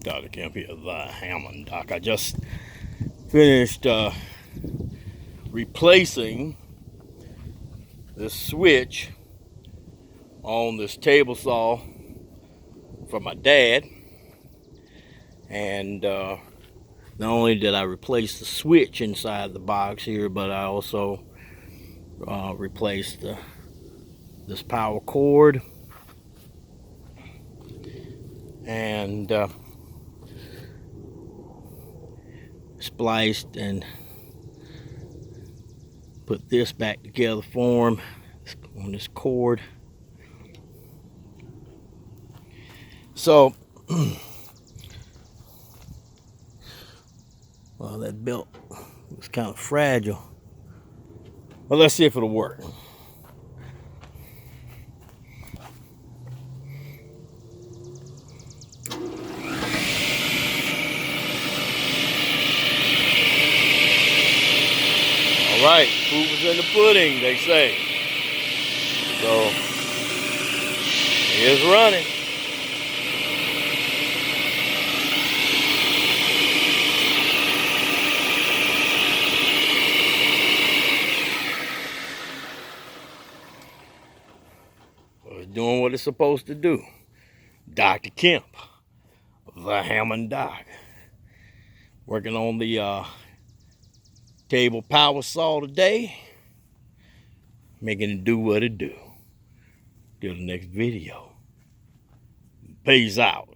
Dr. Kemp here, the Hammond Doc. I just finished replacing this switch on this table saw for my dad. And not only did I replace the switch inside the box here, but I also replaced this power cord and spliced and put this back together for him on this cord. So well, that belt was kind of fragile, but let's see if it'll work. All right, proof is in the pudding, they say. So it's running. Well, it's doing what it's supposed to do. Dr. Kemp, the Hammond Doc, working on the table power saw today, making it do what it do. Till the next video. Peace out.